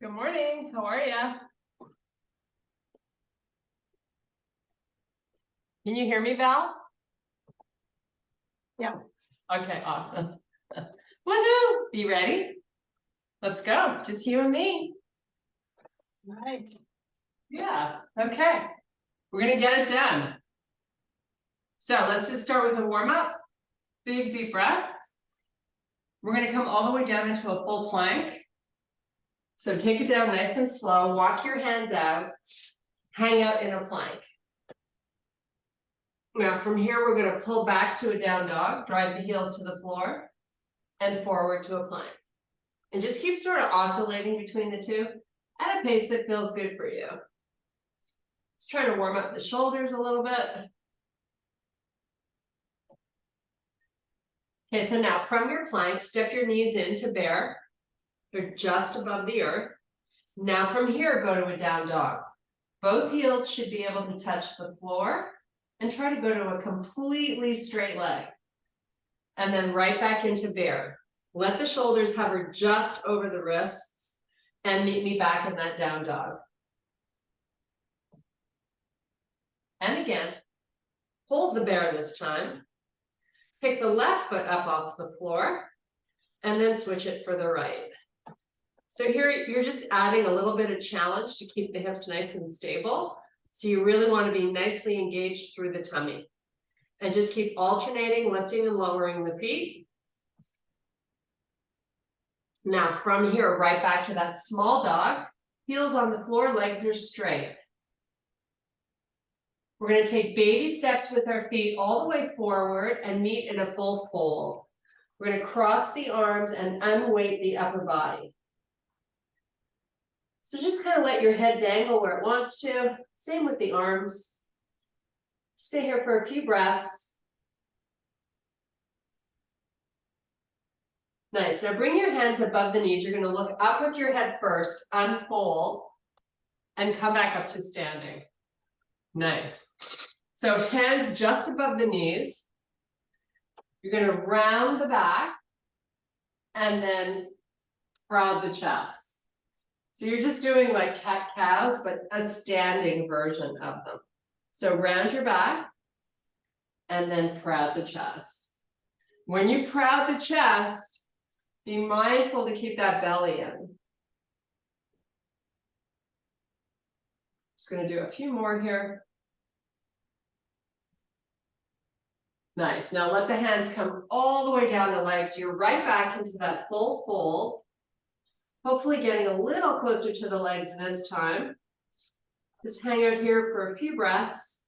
Good morning. How are you? Can you hear me, Val? Yeah. Okay, awesome. Woohoo! You ready? Let's go. Just you and me. Right. Yeah. Okay. We're gonna get it done. So let's just start with a warm-up. Big deep breath. We're gonna come all the way down into a full plank. So take it down nice and slow. Walk your hands out. Hang out in a plank. Now from here, we're going to pull back to a down dog, drive the heels to the floor, and forward to a plank. And just keep sort of oscillating between the two at a pace that feels good for you. Just trying to warm up the shoulders a little bit. Okay, so now from your plank, step your knees into bear. They're just above the earth. Now from here, go to a down dog. Both heels should be able to touch the floor. And try to go to a completely straight leg. And then right back into bear. Let the shoulders hover just over the wrists and meet me back in that down dog. And again, hold the bear this time. Pick the left foot up off the floor and then switch it for the right. So here you're just adding a little bit of challenge to keep the hips nice and stable. So you really want to be nicely engaged through the tummy. And just keep alternating, lifting and lowering the feet. Now from here, right back to that small dog. Heels on the floor, legs are straight. We're going to take baby steps with our feet all the way forward and meet in a full fold. We're going to cross the arms and unweight the upper body. So just kind of let your head dangle where it wants to. Same with the arms. Stay here for a few breaths. Nice. Now bring your hands above the knees. You're going to look up with your head first, unfold, and come back up to standing. Nice. So hands just above the knees. You're going to round the back and then crowd the chest. So you're just doing like cat-cows, but a standing version of them. So round your back and then proud the chest. When you proud the chest, be mindful to keep that belly in. Just going to do a few more here. Nice. Now let the hands come all the way down the legs. You're right back into that full fold. Hopefully getting a little closer to the legs this time. Just hang out here for a few breaths.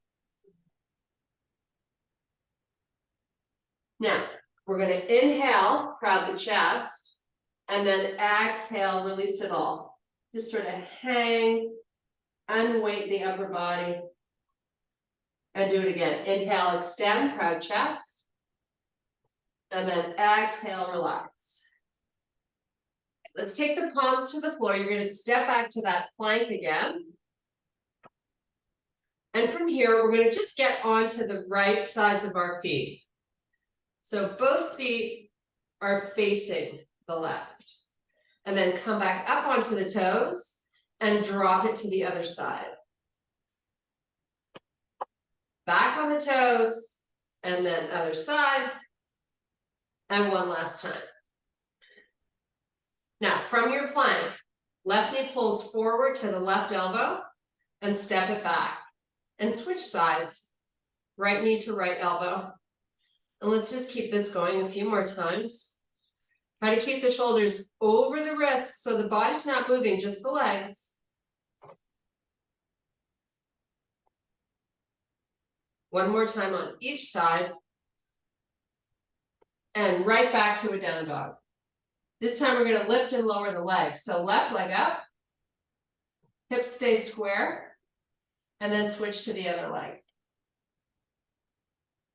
Now, we're going to inhale, crowd the chest, and then exhale, release it all. Just sort of hang, unweight the upper body. And do it again. Inhale, extend, crowd chest. And then exhale, relax. Let's take the palms to the floor. You're going to step back to that plank again. And from here, we're going to just get onto the right sides of our feet. So both feet are facing the left. And then come back up onto the toes and drop it to the other side. Back on the toes, and then other side. And one last time. Now, from your plank, left knee pulls forward to the left elbow and step it back. And switch sides, right knee to right elbow. And let's just keep this going a few more times. Try to keep the shoulders over the wrists so the body's not moving, just the legs. One more time on each side. And right back to a down dog. This time we're going to lift and lower the legs. So left leg up, hips stay square, and then switch to the other leg.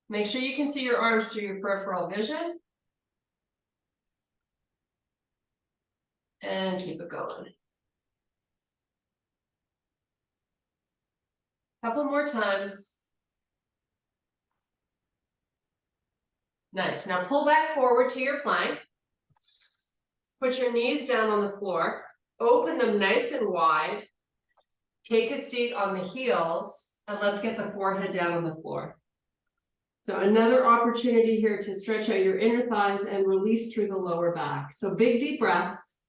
Make sure you can see your arms through your peripheral vision. And keep it going. Couple more times. Nice. Now pull back forward to your plank. Put your knees down on the floor. open them nice and wide. Take a seat on the heels, and let's get the forehead down on the floor. So another opportunity here to stretch out your inner thighs and release through the lower back. So big deep breaths.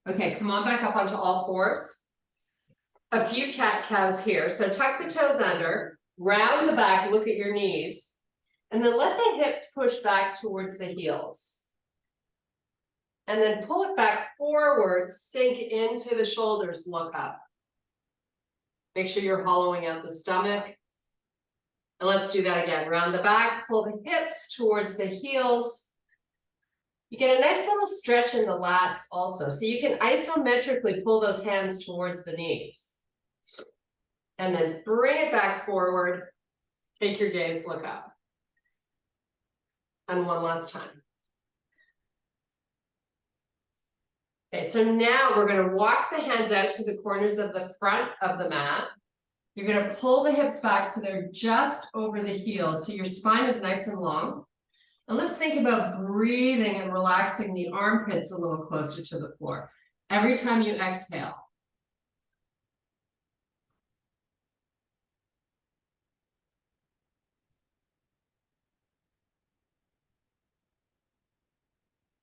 Okay, come on back up onto all fours. A few cat-cows here. So tuck the toes under, round the back, look at your knees, and then let the hips push back towards the heels. And then pull it back forward, sink into the shoulders, look up. Make sure you're hollowing out the stomach. And let's do that again. Round the back, pull the hips towards the heels. You get a nice little stretch in the lats also. So you can isometrically pull those hands towards the knees. And then bring it back forward. Take your gaze, look up. And one last time. Okay, so now we're going to walk the hands out to the corners of the front of the mat. You're going to pull the hips back so they're just over the heels, so your spine is nice and long. And let's think about breathing and relaxing the armpits a little closer to the floor every time you exhale.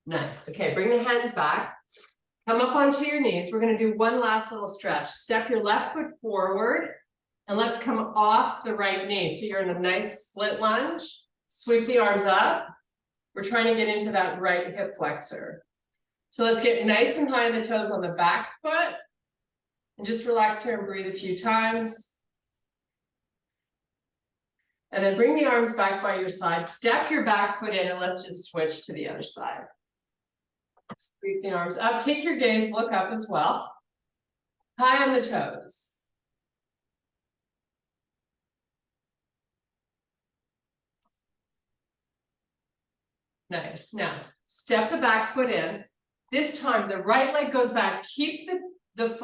Nice. Okay, bring the hands back. Come up onto your knees. We're going to do one last little stretch. Step your left foot forward, and let's come off the right knee. So you're in a nice split lunge. Sweep the arms up. We're trying to get into that right hip flexor. So let's get nice and high in the toes on the back foot. And just relax here and breathe a few times. And then bring the arms back by your side. Step your back foot in, and let's just switch to the other side. Sweep the arms up. Take your gaze, look up as well. High on the toes. Nice. Now, step the back foot in. This time, the right leg goes back. Keep the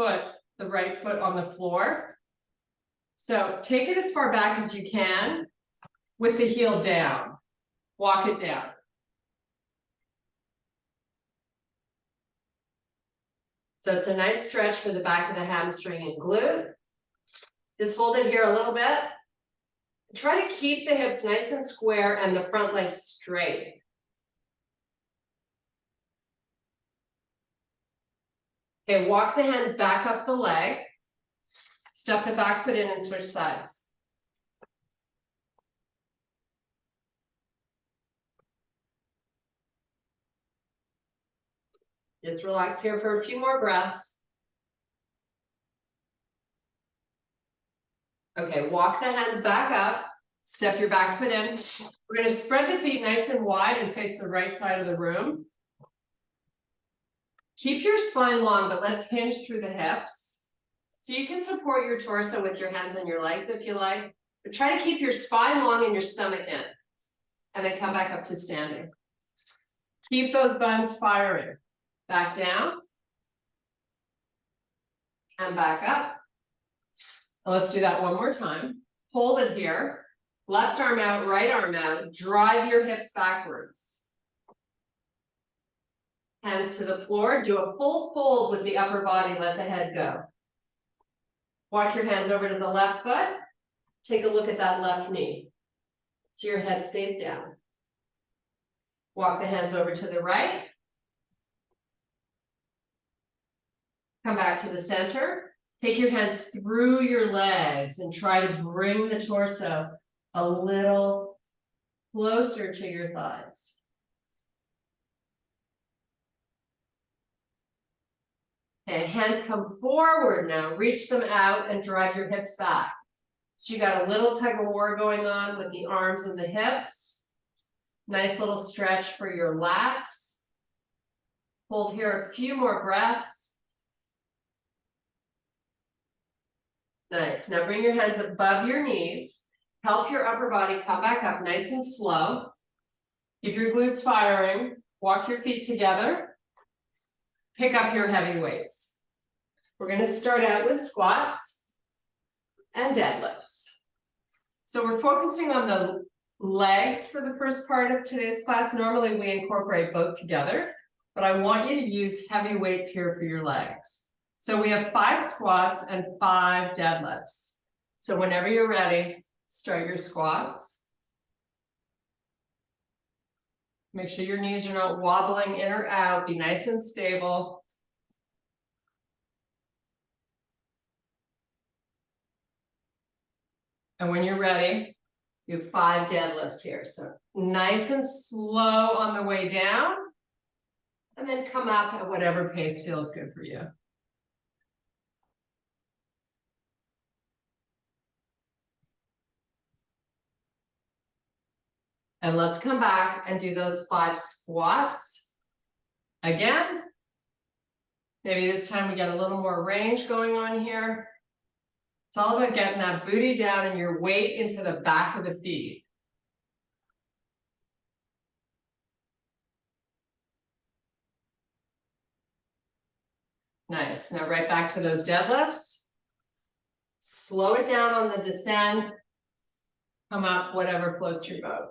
right foot on the floor. So take it as far back as you can with the heel down. Walk it down. So it's a nice stretch for the back of the hamstring and glute. Just hold it here a little bit. Try to keep the hips nice and square and the front leg straight. Okay, walk the hands back up the leg. Step the back foot in and switch sides. Just relax here for a few more breaths. Okay, walk the hands back up. Step your back foot in. We're going to spread the feet nice and wide and face the right side of the room. Keep your spine long, but let's hinge through the hips. So you can support your torso with your hands on your legs if you like, but try to keep your spine long and your stomach in. And then come back up to standing. Keep those buns firing. Back down. And back up. And let's do that one more time. Hold it here. Left arm out, right arm out. Drive your hips backwards. Hands to the floor. Do a full fold with the upper body. Let the head go. Walk your hands over to the left foot. Take a look at that left knee. So your head stays down. Walk the hands over to the right. Come back to the center. Take your hands through your legs and try to bring the torso a little closer to your thighs. Okay, hands come forward now. Reach them out and drive your hips back. So you got a little tug of war going on with the arms and the hips. Nice little stretch for your lats. Hold here a few more breaths. Nice. Now bring your hands above your knees. Help your upper body come back up nice and slow. Keep your glutes firing. Walk your feet together. Pick up your heavy weights. We're going to start out with squats. and deadlifts. So we're focusing on the legs for the first part of today's class. Normally we incorporate both together, but I want you to use heavy weights here for your legs. So we have 5 squats and 5 deadlifts. So whenever you're ready, start your squats. Make sure your knees are not wobbling in or out. Be nice and stable. And when you're ready, you have 5 deadlifts here. So nice and slow on the way down, and then come up at whatever pace feels good for you. And let's come back and do those 5 squats again. Maybe this time we get a little more range going on here. It's all about getting that booty down and your weight into the back of the feet. Nice. Now right back to those deadlifts. Slow it down on the descend. Come up, whatever floats your boat.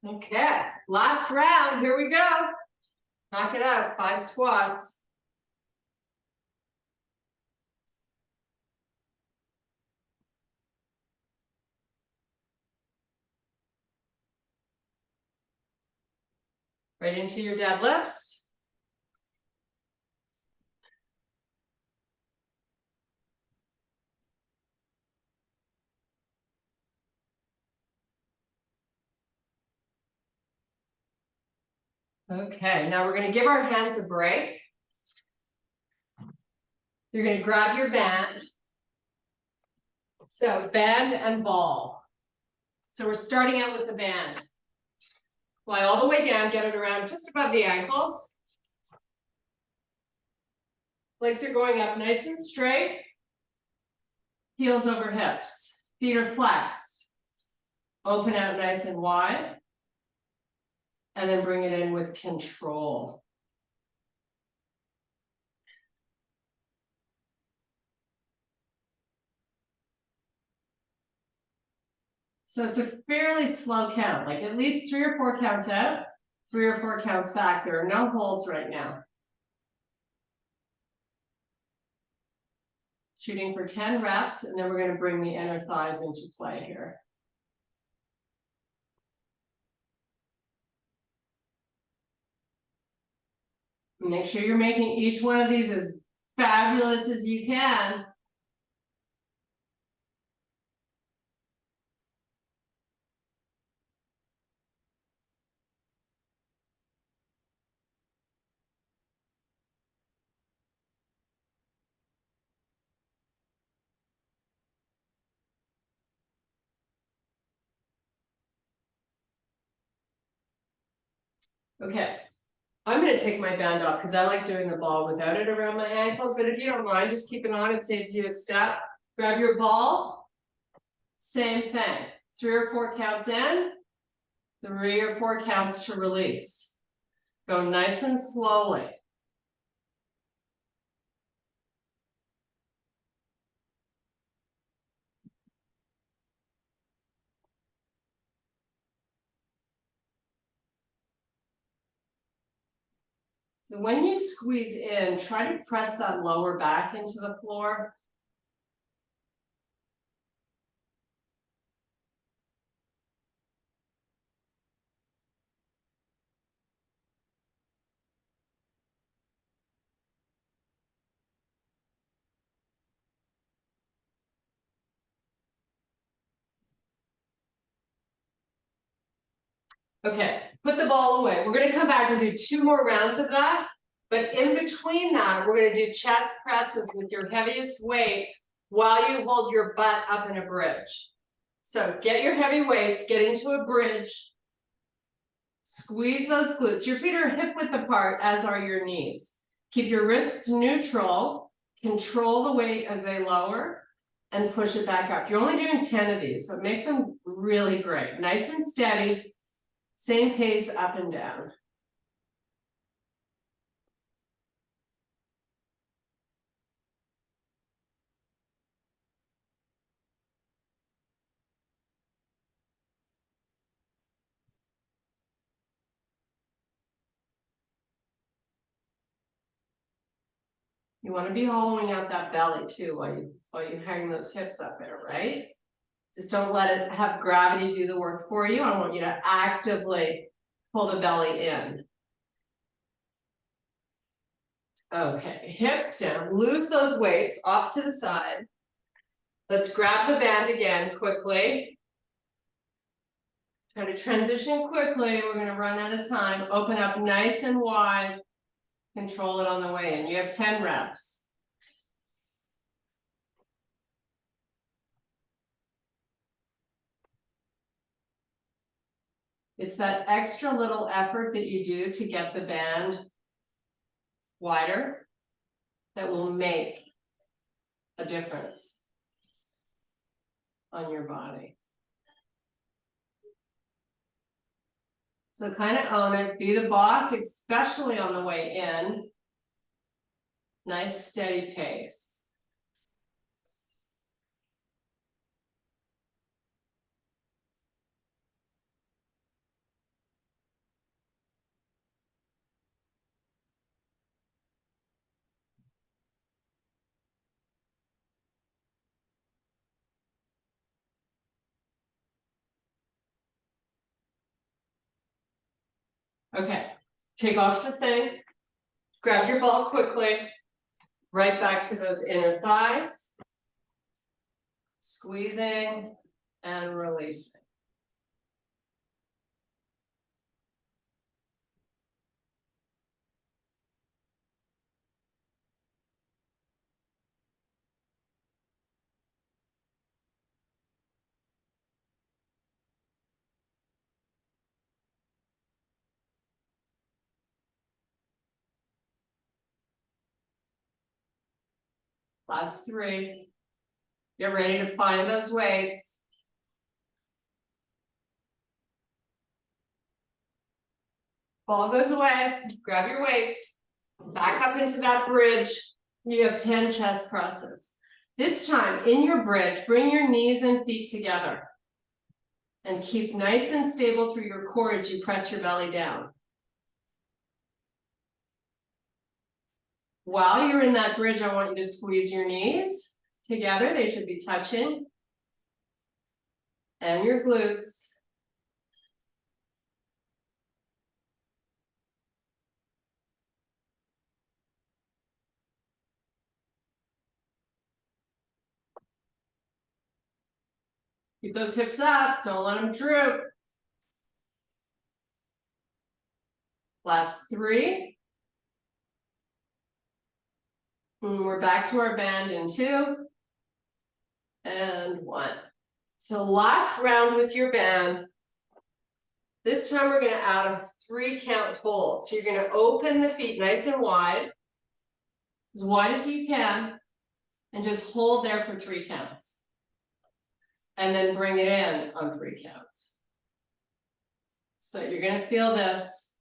Okay, last round, here we go. Knock it out, 5 squats. Right into your deadlifts. Okay, now we're going to give our hands a break. You're going to grab your band. So band and ball. So we're starting out with the band. Fly all the way down, get it around just above the ankles. Legs are going up nice and straight. Heels over hips. Feet are flexed. Open out nice and wide. And then bring it in with control. So it's a fairly slow count, like at least 3 or 4 counts out, 3 or 4 counts back. There are no holds right now. Shooting for 10 reps, and then we're going to bring the inner thighs into play here. Make sure you're making each one of these as fabulous as you can. Okay, I'm going to take my band off because I like doing the ball without it around my ankles, but if you don't mind, just keep it on. It saves you a step. Grab your ball. Same thing. 3 or 4 counts in, 3 or 4 counts to release. Go nice and slowly. So when you squeeze in, try to press that lower back into the floor. Okay, put the ball away. We're going to come back and do 2 more rounds of that. But in between that, we're going to do chest presses with your heaviest weight while you hold your butt up in a bridge. So get your heavy weights, get into a bridge, squeeze those glutes. Your feet are hip width apart, as are your knees. Keep your wrists neutral, control the weight as they lower, and push it back up. You're only doing 10 of these, but make them really great. Nice and steady. Same pace up and down. You want to be hollowing out that belly too while you hang those hips up there, right? Just don't let it have gravity do the work for you. I want you to actively pull the belly in. Okay, hips down, lose those weights off to the side. Let's grab the band again quickly. Try to transition quickly. We're going to run out of time. Open up nice and wide. Control it on the way in. You have 10 reps. It's that extra little effort that you do to get the band wider that will make a difference on your body. So kind of own it, be the boss, especially on the way in. Nice steady pace. Okay, take off the thing, grab your ball quickly, right back to those inner thighs, squeezing and releasing. Last 3. Get ready to find those weights. Ball goes away, grab your weights, back up into that bridge. You have 10 chest presses. This time in your bridge, bring your knees and feet together and keep nice and stable through your core as you press your belly down. While you're in that bridge, I want you to squeeze your knees together. They should be touching. And your glutes. Keep those hips up, don't let them droop. Last 3. And we're back to our band in 2. And 1. So last round with your band. This time we're going to add a 3 count hold. So you're going to open the feet nice and wide as you can, and just hold there for 3 counts. And then bring it in on 3 counts. So you're going to feel this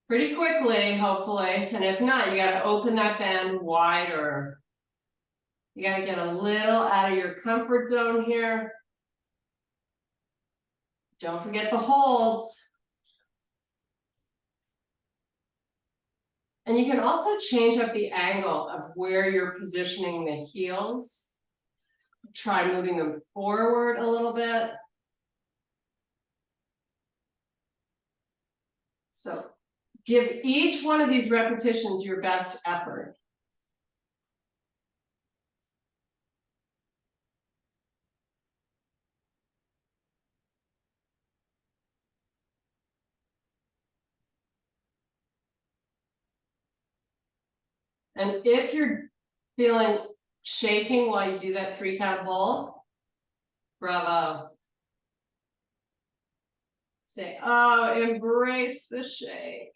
pretty quickly, hopefully. And if not, you got to open that band wider. You got to get a little out of your comfort zone here. Don't forget the holds. And you can also change up the angle of where you're positioning the heels. Try moving them forward a little bit. So give each one of these repetitions your best effort. And if you're feeling shaking while you do that 3 count hold, bravo. Say, oh, embrace the shake.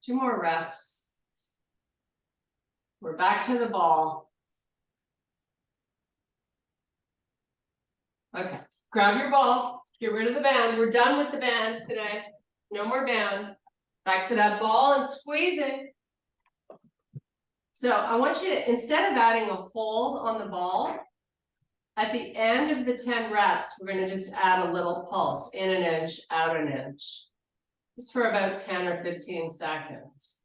Two more reps. We're back to the ball. Okay, grab your ball, get rid of the band. We're done with the band today. No more band. Back to that ball and squeezing. So I want you to, instead of adding a hold on the ball, at the end of the 10 reps, we're going to just add a little pulse, in an inch, out an inch. Just for about 10 or 15 seconds.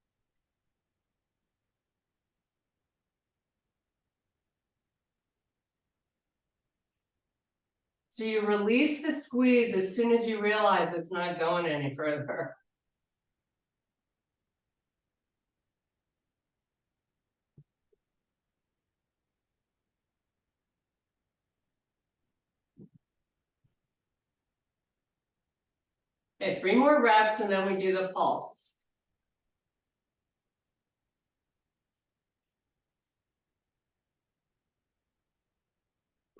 So you release the squeeze as soon as you realize it's not going any further. Okay, 3 more reps and then we do the pulse.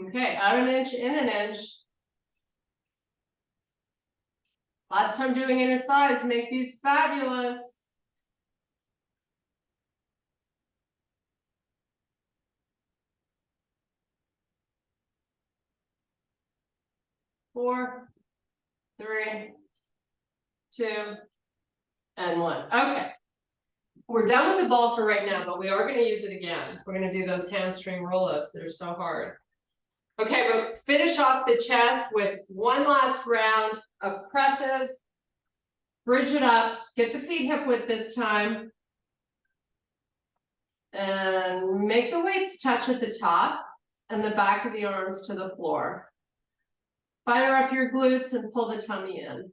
Okay, out an inch, in an inch. Last time doing inner thighs, make these fabulous. Four, 3, 2, and 1. Okay. We're done with the ball for right now, but we are going to use it again. We're going to do those hamstring roll-ups that are so hard. Okay, but finish off the chest with one last round of presses. Bridge it up, get the feet hip width this time. And make the weights touch at the top and the back of the arms to the floor. Fire up your glutes and pull the tummy in.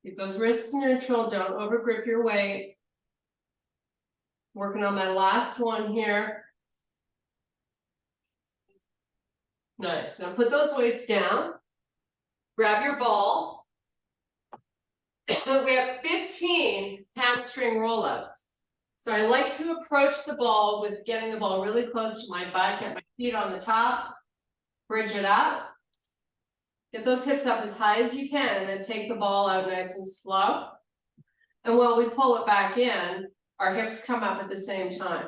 Keep those wrists neutral, don't overgrip your weight. Working on my last one here. Nice, now put those weights down. Grab your ball. We have 15 hamstring rollouts. So I like to approach the ball with getting the ball really close to my butt, get my feet on the top, bridge it up. Get those hips up as high as you can and then take the ball out nice and slow. And while we pull it back in, our hips come up at the same time.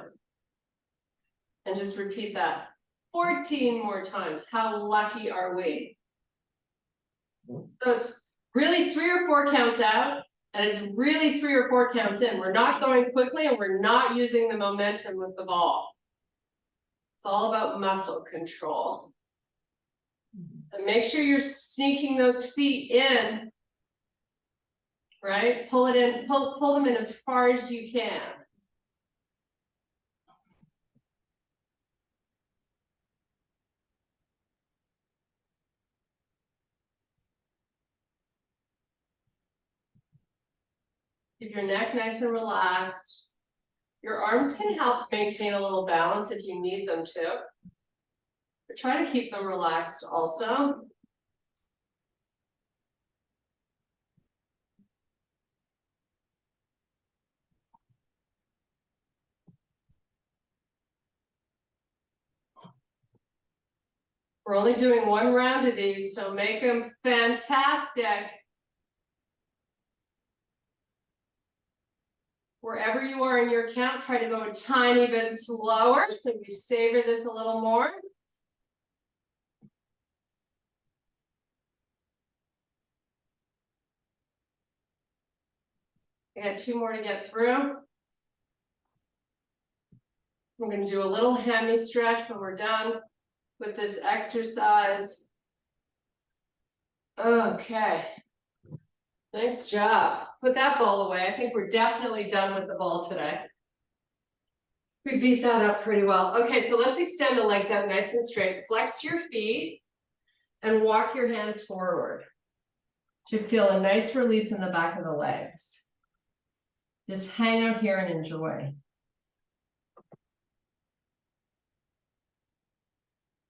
And just repeat that 14 more times. How lucky are we? So it's really 3 or 4 counts out, and it's really 3 or 4 counts in. We're not going quickly and we're not using the momentum with the ball. It's all about muscle control. And make sure you're sneaking those feet in, right? Pull it in, pull them in as far as you can. Keep your neck nice and relaxed. Your arms can help maintain a little balance if you need them to. But try to keep them relaxed also. We're only doing 1 round of these, so make them fantastic. Wherever you are in your count, try to go a tiny bit slower so we savor this a little more. I got 2 more to get through. We're going to do a little hammy stretch when we're done with this exercise. Okay. Nice job. Put that ball away. I think we're definitely done with the ball today. We beat that up pretty well. Okay, so let's extend the legs out nice and straight. Flex your feet and walk your hands forward. You feel a nice release in the back of the legs. Just hang out here and enjoy.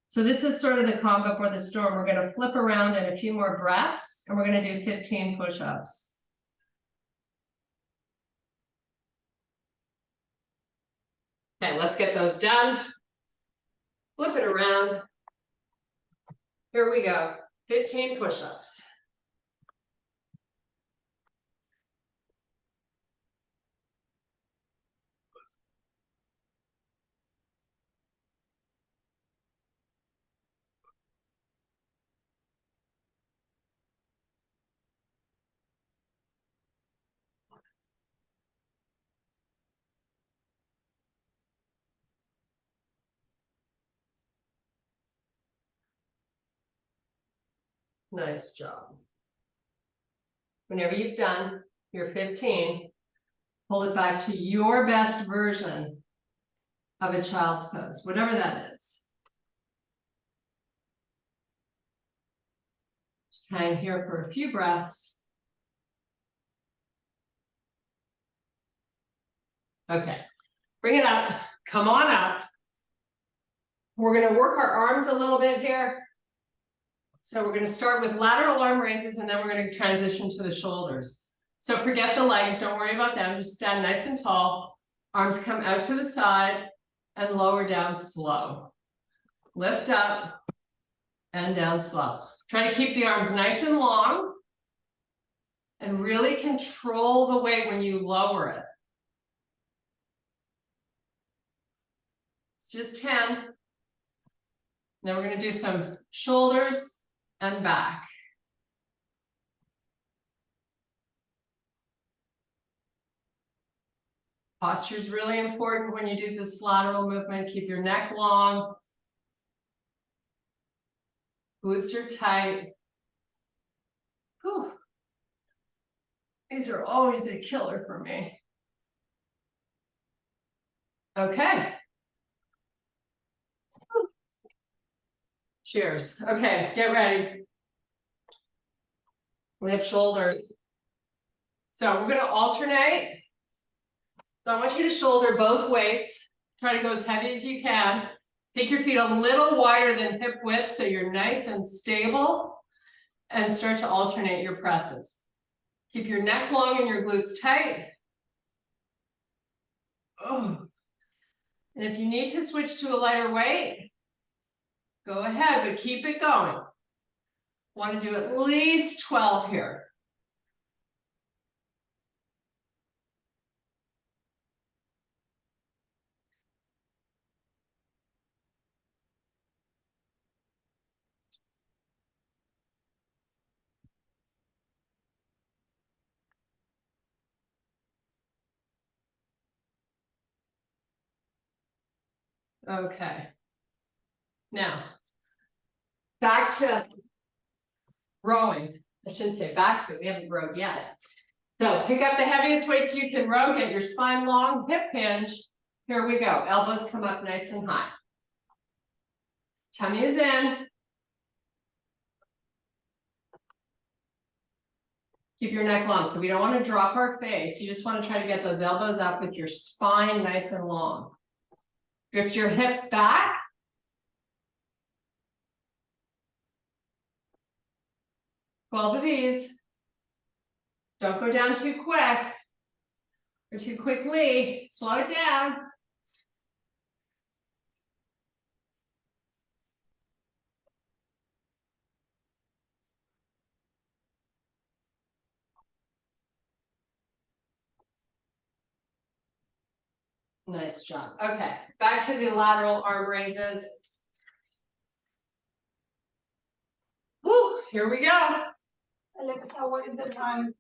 So this is sort of the calm before the storm. We're going to flip around in a few more breaths, and we're going to do 15 push-ups. Okay, let's get those done. Flip it around. Here we go. 15 push-ups. Nice job. Whenever you've done your 15, pull it back to your best version of a child's pose, whatever that is. Just hang here for a few breaths. Okay, bring it up, come on up. We're gonna work our arms a little bit here. So we're gonna start with lateral arm raises and then we're gonna transition to the shoulders. So forget the legs, don't worry about them, just stand nice and tall. Arms come out to the side and lower down slow. Lift up and down slow. Try to keep the arms nice and long and really control the weight when you lower it. It's just 10. Then we're going to do some shoulders and back. Posture is really important when you do this lateral movement. Keep your neck long. Glutes are tight. Whew. These are always a killer for me. Okay. Cheers. Okay, get ready. We have shoulders. So we're going to alternate. So I want you to shoulder both weights. Try to go as heavy as you can. Take your feet a little wider than hip width so you're nice and stable. And start to alternate your presses. Keep your neck long and your glutes tight. Oh. And if you need to switch to a lighter weight, go ahead, but keep it going. Want to do at least 12 here. Okay. Now, back to rowing. I shouldn't say back to, we haven't rowed yet. So pick up the heaviest weights you can row, get your spine long, hip hinge. Here we go. Elbows come up nice and high. Tummy is in. Keep your neck long. So we don't want to drop our face. You just want to try to get those elbows up with your spine nice and long. Drift your hips back. Twelve of these. Don't go down too quick or too quickly. Slow it down. Nice job. Okay, back to the lateral arm raises. Woo, here we go. Alexa, what is the time?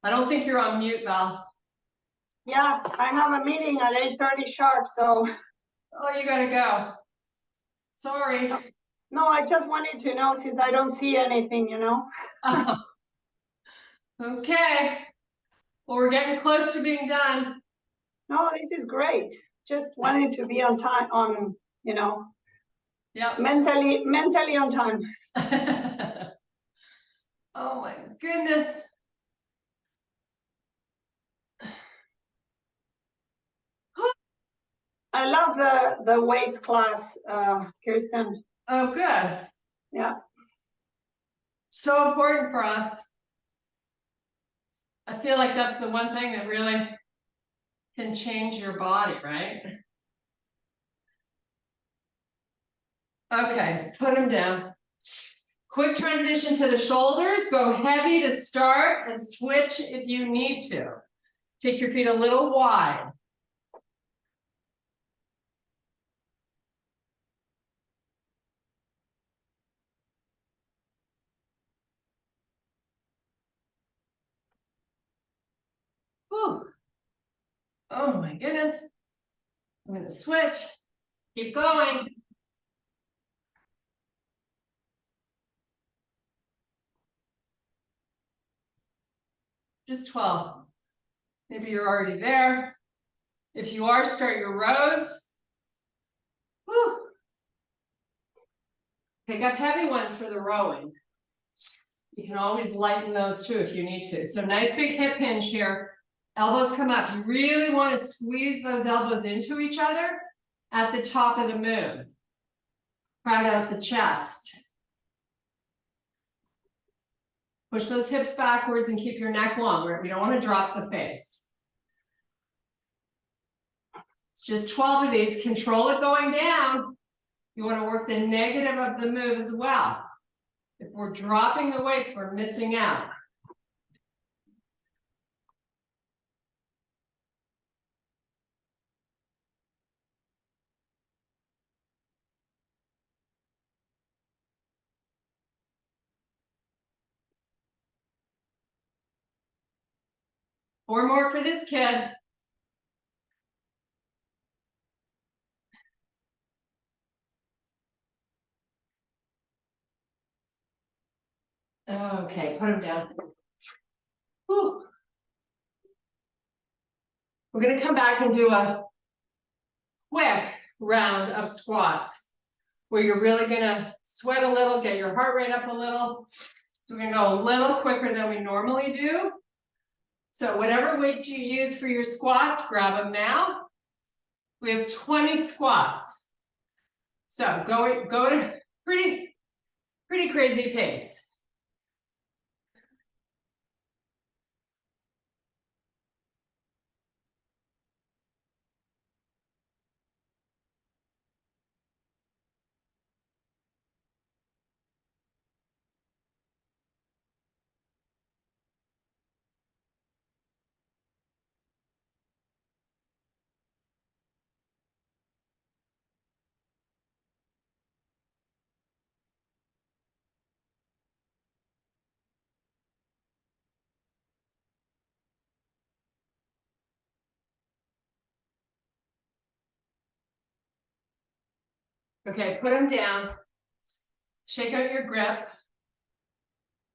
I don't think you're on mute, Val. Yeah, I have a meeting at 8:30 sharp, so. Oh, you gotta go. Sorry. No, I just wanted to know since I don't see anything, you know? Oh. Okay. Well, we're getting close to being done. No, this is great. Just wanted to be on time, you know, Yep. mentally on time. Oh my goodness. I love the weights class, Kirsten. Oh, good. Yeah. So important for us. I feel like that's the one thing that really can change your body, right? Okay, put them down. Quick transition to the shoulders. Go heavy to start and switch if you need to. Take your feet a little wide. Whew. Oh my goodness. I'm going to switch. Keep going. Just 12. Maybe you're already there. If you are, start your rows. Whew. Pick up heavy ones for the rowing. You can always lighten those too if you need to. So nice big hip hinge here. Elbows come up. You really want to squeeze those elbows into each other at the top of the move. Right out the chest. Push those hips backwards and keep your neck long. We don't want to drop the face. It's just 12 of these. Control it going down. You want to work the negative of the move as well. If we're dropping the weights, we're missing out. Four more for this kid. Okay, put them down. Whew. We're going to come back and do a quick round of squats where you're really going to sweat a little, get your heart rate up a little. So we're going to go a little quicker than we normally do. So whatever weights you use for your squats, grab them now. We have 20 squats. So go to pretty crazy pace. Okay, put them down. Shake out your grip.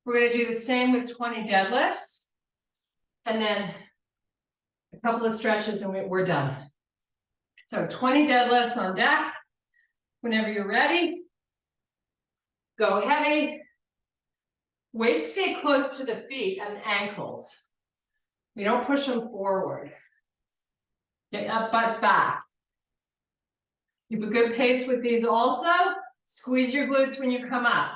We're going to do the same with 20 deadlifts. And then a couple of stretches and we're done. So 20 deadlifts on deck. Whenever you're ready, go heavy. Weights stay close to the feet and ankles. We don't push them forward. Get up, butt back. Keep a good pace with these also. Squeeze your glutes when you come up.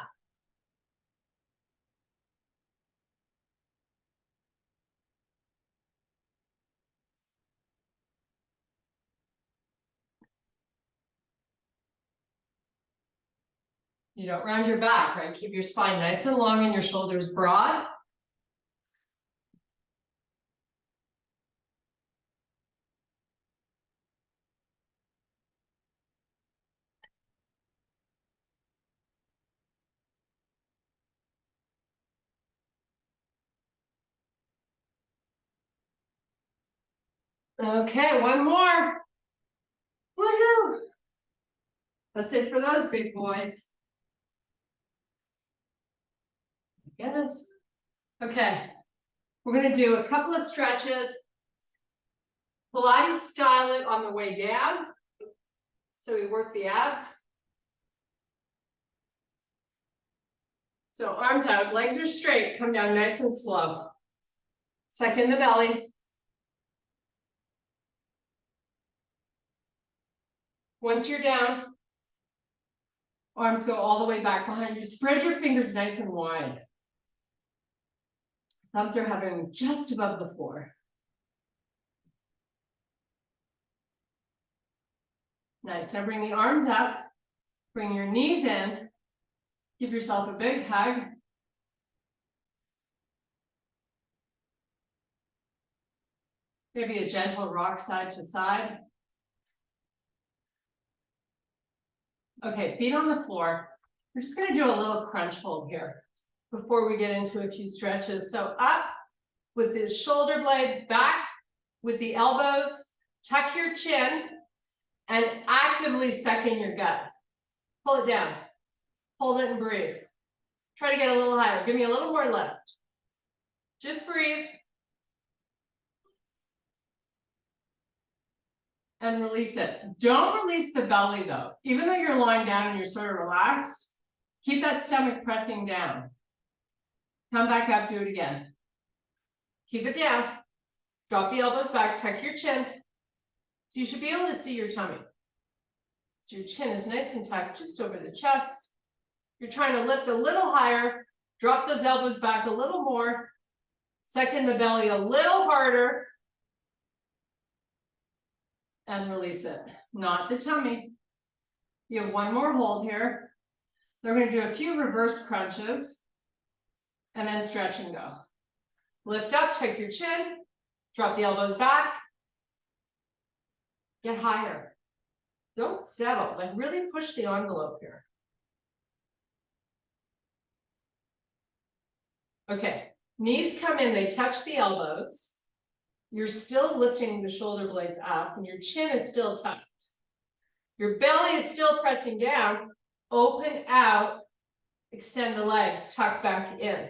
You don't round your back, right? Keep your spine nice and long and your shoulders broad. Okay, one more. Woohoo! That's it for those big boys. Yes. Okay, we're going to do a couple of stretches. Pilates style it on the way down. So we work the abs. So arms out, legs are straight, come down nice and slow. Suck in the belly. Once you're down, arms go all the way back behind you. Spread your fingers nice and wide. Thumbs are hovering just above the floor. Nice. Now bring the arms up, bring your knees in, give yourself a big hug. Maybe a gentle rock side to side. Okay, feet on the floor. We're just going to do a little crunch hold here before we get into a few stretches. So up with the shoulder blades, back with the elbows, tuck your chin, and actively suck in your gut. Pull it down. Hold it and breathe. Try to get a little higher. Give me a little more lift. Just breathe. And release it. Don't release the belly though. Even though you're lying down and you're sort of relaxed, keep that stomach pressing down. Come back up, do it again. Keep it down. Drop the elbows back, tuck your chin. So you should be able to see your tummy. So your chin is nice and tucked just over the chest. You're trying to lift a little higher, drop those elbows back a little more, suck in the belly a little harder, and release it. Not the tummy. You have one more hold here. We're going to do a few reverse crunches and then stretch and go. Lift up, tuck your chin, drop the elbows back, get higher. Don't settle, like really push the envelope here. Okay, knees come in, they touch the elbows. You're still lifting the shoulder blades up and your chin is still tucked. Your belly is still pressing down. Open out, extend the legs, tuck back in.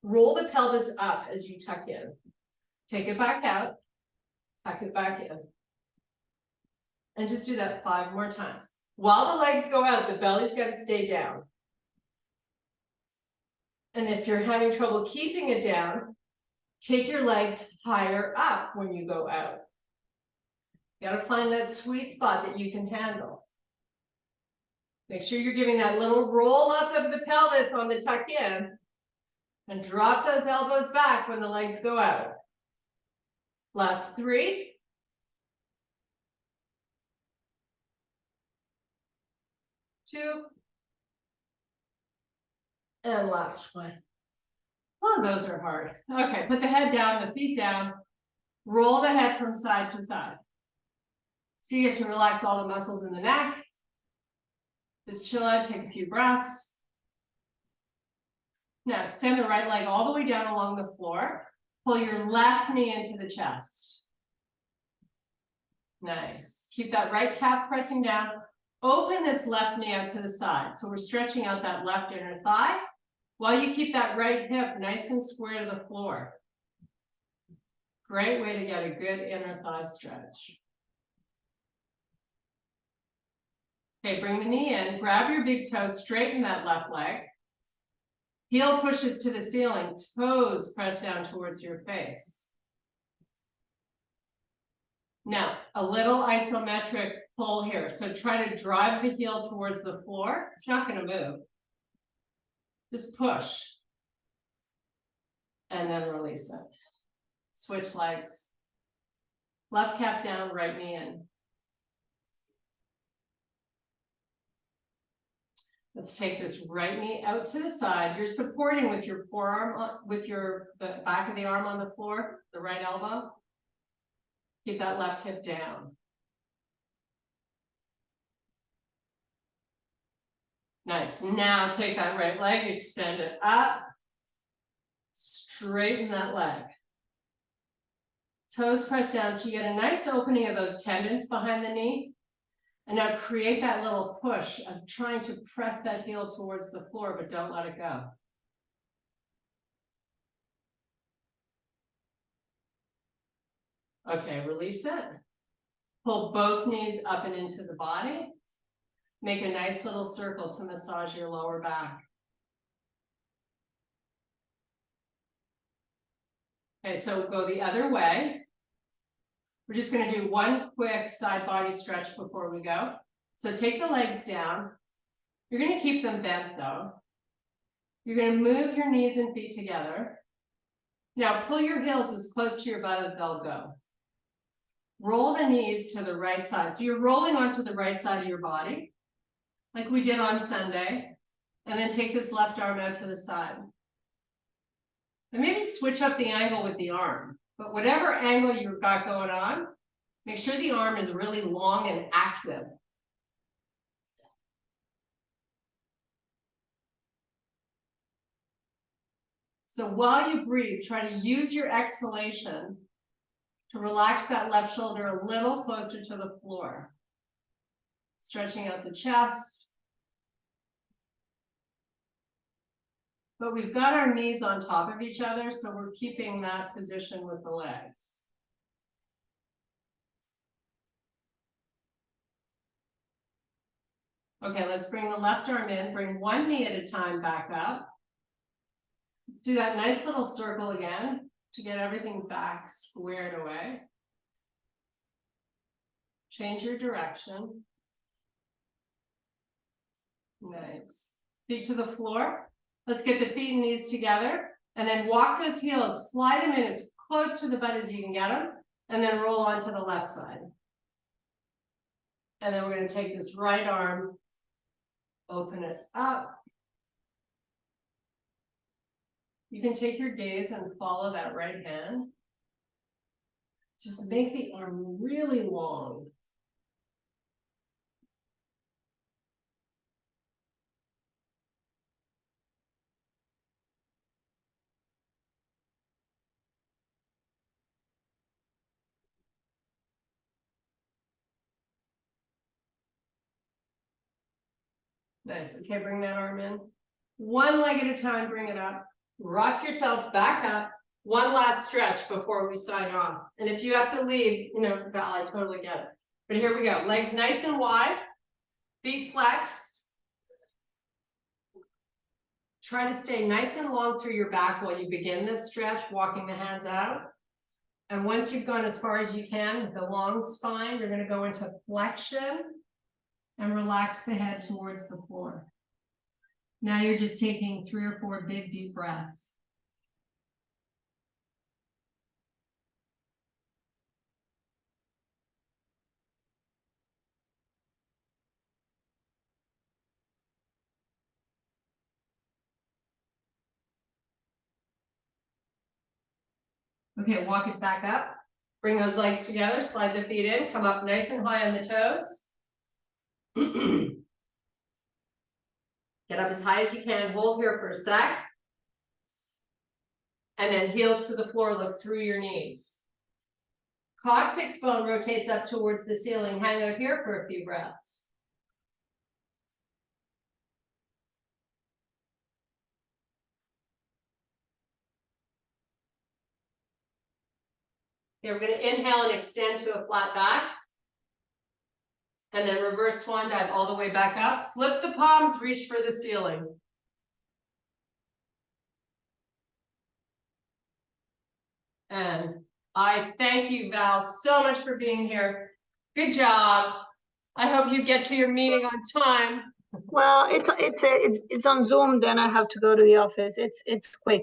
Roll the pelvis up as you tuck in. Take it back out, tuck it back in. And just do that 5 more times. While the legs go out, the belly's got to stay down. And if you're having trouble keeping it down, take your legs higher up when you go out. You got to find that sweet spot that you can handle. Make sure you're giving that little roll up of the pelvis on the tuck in and drop those elbows back when the legs go out. Last 3. 2. And last 1. Oh, those are hard. Okay, put the head down, the feet down. Roll the head from side to side. So you get to relax all the muscles in the neck. Just chill out, take a few breaths. Now extend the right leg all the way down along the floor. Pull your left knee into the chest. Nice. Keep that right calf pressing down. Open this left knee out to the side. So we're stretching out that left inner thigh while you keep that right hip nice and square to the floor. Great way to get a good inner thigh stretch. Okay, bring the knee in, grab your big toe, straighten that left leg. Heel pushes to the ceiling, toes press down towards your face. Now, a little isometric pull here. So try to drive the heel towards the floor. It's not going to move. Just push. And then release it. Switch legs. Left calf down, right knee in. Let's take this right knee out to the side. You're supporting with your forearm, with the back of the arm on the floor, the right elbow. Keep that left hip down. Nice. Now take that right leg, extend it up. Straighten that leg. Toes press down so you get a nice opening of those tendons behind the knee. And now create that little push of trying to press that heel towards the floor, but don't let it go. Okay, release it. Pull both knees up and into the body. Make a nice little circle to massage your lower back. Okay, so go the other way. We're just going to do one quick side body stretch before we go. So take the legs down. You're going to keep them bent though. You're going to move your knees and feet together. Now pull your heels as close to your butt as they'll go. roll the knees to the right side. So you're rolling onto the right side of your body, like we did on Sunday, and then take this left arm out to the side. And maybe switch up the angle with the arm, but whatever angle you've got going on, make sure the arm is really long and active. So while you breathe, try to use your exhalation to relax that left shoulder a little closer to the floor. Stretching out the chest. But we've got our knees on top of each other, so we're keeping that position with the legs. Okay, let's bring the left arm in, bring one knee at a time back up. Let's do that nice little circle again to get everything back squared away. Change your direction. Nice. Feet to the floor. Let's get the feet and knees together and then walk those heels, slide them in as close to the butt as you can get them, and then roll onto the left side. And then we're going to take this right arm, open it up. You can take your gaze and follow that right hand. Just make the arm really long. Nice. Okay, bring that arm in. One leg at a time, bring it up. Rock yourself back up. One last stretch before we sign off. And if you have to leave, Val, I totally get it. But here we go. Legs nice and wide. Feet flexed. Try to stay nice and long through your back while you begin this stretch, walking the hands out. And once you've gone as far as you can with the long spine, you're going to go into flexion and relax the head towards the floor. Now you're just taking 3 or 4 big deep breaths. Okay, walk it back up. Bring those legs together, slide the feet in, come up nice and high on the toes. Get up as high as you can, hold here for a sec. And then heels to the floor, look through your knees. Coccyx bone rotates up towards the ceiling. Hang out here for a few breaths. Okay, we're going to inhale and extend to a flat back. And then reverse swan dive all the way back up. Flip the palms, reach for the ceiling. And I thank you, Val, so much for being here. Good job. I hope you get to your meeting on time. Well, it's on Zoom, then I have to go to the office. It's quick.